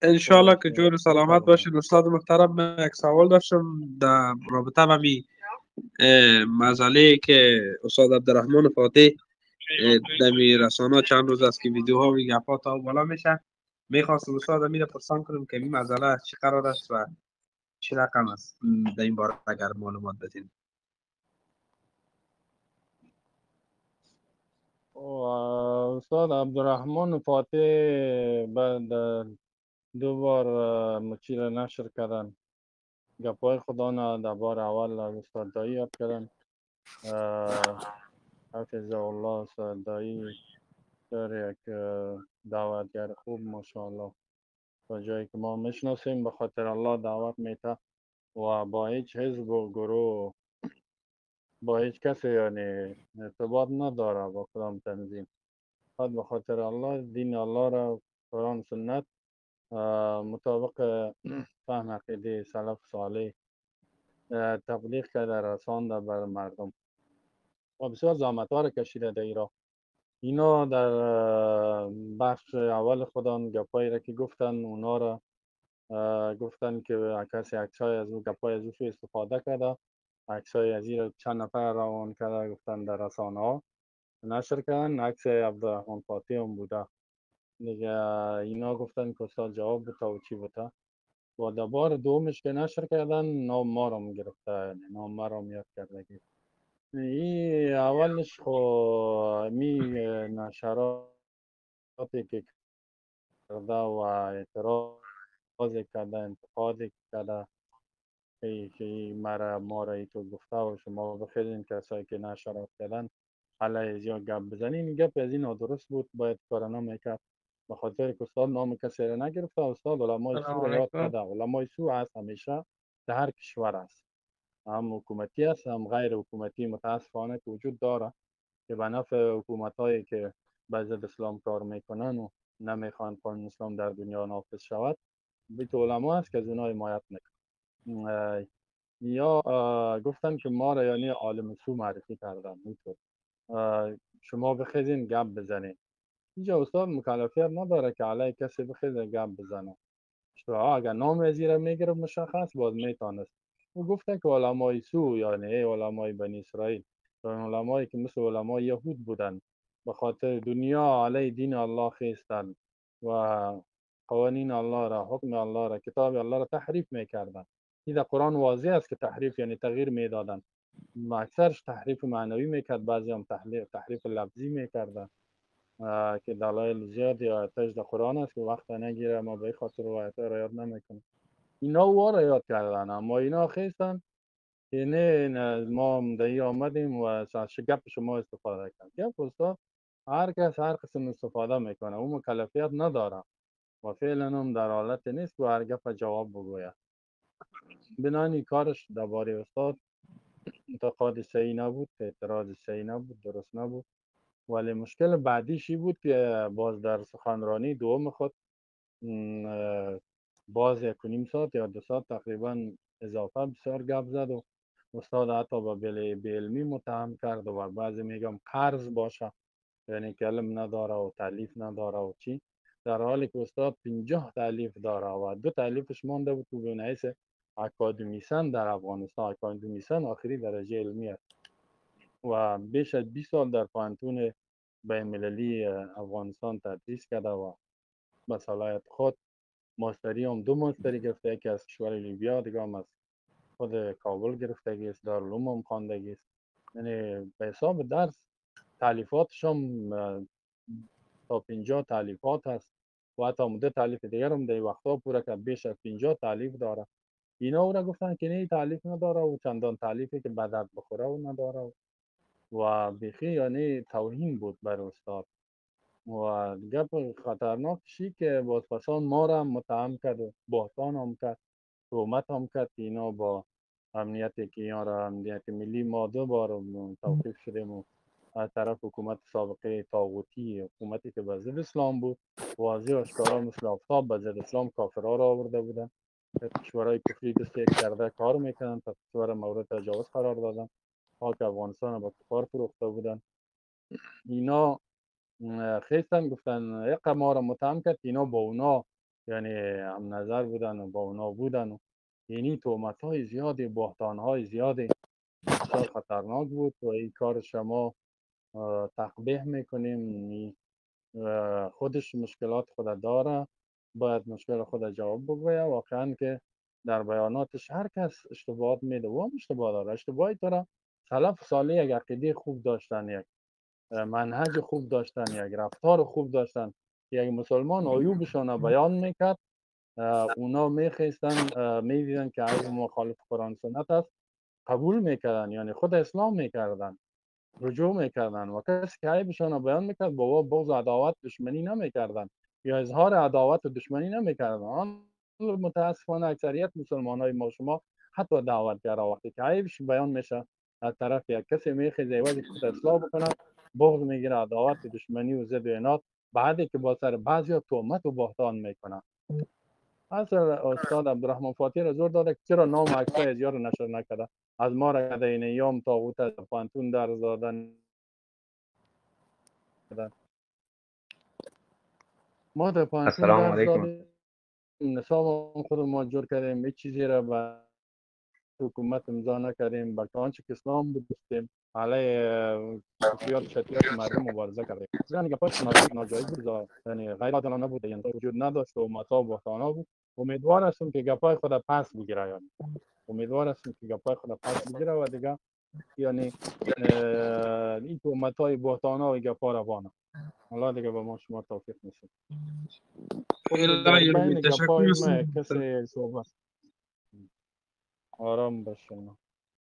انشالله که جور سلامت باشین استاد محترم. من یک سوال داشتم در رابطه با می مسئله که استاد عبدالرحمن فاتح در می رسانه چند روز است که ویدیوها و گپا تا بالا میشه. میخواستم استاد امیر پرسان کنم که این مسئله از چی قرار است و چی رقم است در این باره اگر معلومات بدین. استاد عبدالرحمن فاتح بعد دو بار مچی را نشر کردن. گپای خدا نه در بار اول استاد دایی یاد کردن. حفظ الله استاد دایی در یک دعوتگر خوب ماشاءالله تا جایی که ما میشناسیم به خاطر الله دعوت میته و با هیچ حزب و گروه با هیچ کسی یعنی ارتباط نداره با کدام تنظیم. فقط به خاطر الله دین الله را قرآن سنت مطابق فهم عقیده سلف صالح تبلیغ کرده رسانده بر مردم و بسیار زحمت ها را کشیده در ایران. اینا در بخش اول خودان گپایی را که گفتن اونا را گفتن که کسی عکسای از او گپای از او سو استفاده کرده، عکسای از این را چند نفر روان کرده گفتن در رسانه ها نشر کردن، عکس عبدالرحمن فاتح هم بوده دیگه. اینا گفتن که استاد جواب بده و چی بوده و در بار دومش که نشر کردن نام ما رو گرفته، یعنی نام ما رو یاد کرده. این اولش خو می نشراتی که کرده و اعتراض کرده انتقاد کرده که ما را ای تو گفته و شما بخیرین کسایی که نشرات کردن علیه یا گپ بزنین. گپ از این نادرست بود، باید کارنا میکرد به خاطر که استاد نام کسی را نگرفته. استاد علمای سو سلام را یاد علیکم. کرده. علمای سو هست همیشه در هر کشور است، هم حکومتی است هم غیر حکومتی متاسفانه که وجود داره که به نفع حکومت هایی که به ضد اسلام کار میکنن و نمیخوان قانون اسلام در دنیا نافذ شود. بیت علما است که از اونها حمایت میکنن. یا گفتن که ما را یعنی عالم سو معرفی کردن. اینطور شما بخیزین گپ بزنین. اینجا استاد مکلفیت نداره که علیه کسی بخیزه گپ بزنه. شما اگر نام از را میگرفت مشخص باز میتونست. او گفته که علمای سو یعنی علمای بنی اسرائیل، علمایی که مثل علمای یهود بودن، به خاطر دنیا علیه دین الله خیستن و قوانین الله را، حکم الله را، کتاب الله را تحریف میکردن. این در قرآن واضح است که تحریف یعنی تغییر میدادن. اکثرش تحریف معنوی میکرد، بعضی هم تحریف لفظی میکردن که دلایل زیادی آیاتش در قرآن است که وقت نگیره ما به خاطر آیات را یاد نمیکنیم. اینا را یاد کردن اما اینا خیستن که نه ما هم در آمدیم و از گپ شما استفاده کردیم. گپ استاد هر کس هر قسم استفاده میکنه، اون مکلفیت نداره و فعلا هم در حالت نیست که هر گپ جواب بگوید. بنانی کارش درباره استاد انتقاد صحیح نبود، اعتراض صحیح نبود، درست نبود. ولی مشکل بعدیشی بود که باز در سخنرانی دوم خود باز 1.5 ساعت یا 2 ساعت تقریبا اضافه بسیار گپ زد و استاد حتی با علمی متهم کرد و بعضی میگم قرض باشه، یعنی که علم نداره و تالیف نداره و چی، در حالی که استاد 50 تالیف داره و 2 تالیفش مانده بود تو به حیث اکادمیسن در افغانستان. اکادمیسن آخری درجه علمی است و بیش از 20 سال در پانتون بین المللی افغانستان تدریس کرده و به صلاحیت خود ماستری هم 2 ماستری گرفته، یکی از کشور لیبیا، دیگه هم از خود کابل گرفتگی است، دارالعلوم هم خواندگی است. یعنی به حساب درس تالیفاتش هم تا 50 تالیفات هست و حتی مدت تالیف دیگر هم در وقتا پورا که بیش از 50 تالیف داره. اینا او را گفتن که نه تالیف نداره و چندان تالیفی که به درد بخوره و نداره و بیخی یعنی توهین بود بر استاد و گپ خطرناکشی که بازپسان ما را متهم کرد و بهتان هم کرد، تهمت هم کرد که اینا با امنیتی که اینا را امنیت ملی ما 2 بار توقیف شدیم و از طرف حکومت سابقه طاغوتی، حکومتی که به ضد اسلام بود، واضح و آشکارا مثل آفتاب به ضد اسلام کافرها را آورده بودن، کشورهای کفری دست یک کرده کار میکنن تا کشور مورد تجاوز قرار دادن، خاک افغانستان را به کفار فروخته بودن. اینا خیستن گفتن یک ما را متهم کرد، اینا با اونا یعنی هم نظر بودن و با اونا بودن و یعنی تهمت های زیادی، بهتان های زیادی بسیار خطرناک بود و این کار شما تقبیح میکنیم. خودش مشکلات خود داره، باید مشکل خود جواب بگویه. واقعا که در بیاناتش هر کس اشتباهات میده و هم اشتباه داره. اشتباهی داره سلف صالح یک عقیده خوب داشتن، یک منهج خوب داشتن، یک رفتار خوب داشتن. یک مسلمان عیوبشان را بیان میکرد، اونا میخیستن میدیدن که عیب مخالف قرآن سنت است، قبول میکردن، یعنی خود اسلام میکردن، رجوع میکردن. و کسی که عیبشان را بیان میکرد با بغض و عداوت دشمنی نمیکردن یا اظهار عداوت و دشمنی نمیکردن. متاسفانه اکثریت مسلمان های ما شما حتی دعوتگرا وقتی که عیبش بیان میشه از طرف یک کسی میخیزه عوضی که خود اصلاح بکنه بغض میگیره، عداوت و دشمنی و ضد و عناد، بعدی که با سر بعضی تهمت و بهتان میکنه. اصل استاد عبدالرحمن فاتی را زور داده که چرا نام و عکسای از یار نشر نکرده، از ما را کده این ایام طاغوت از پانتون در دادن. ما در پانتون السلام در علیکم. دادیم، نصاب خود ما جور کردیم، هیچ چیزی را به حکومت امضا نکردیم، بلکه آنچه که اسلام بودیم علیه کفریات شتیات مردم مبارزه کردیم. یعنی گپاش ناجایز بود، یعنی غیر عادلانه بود، یعنی وجود نداشت و مطاب و خانه بود. امیدوار هستم که گپای خود پس بگیره، یعنی امیدوار هستم که گپای خود پس بگیره و دیگه یعنی این تهمت های بهتانه و گپا روانه. الله دیگه به ما شما توفیق نصیب. در الهی بین تشکر گپای ما هستم. کسی صحبت آرام باشه.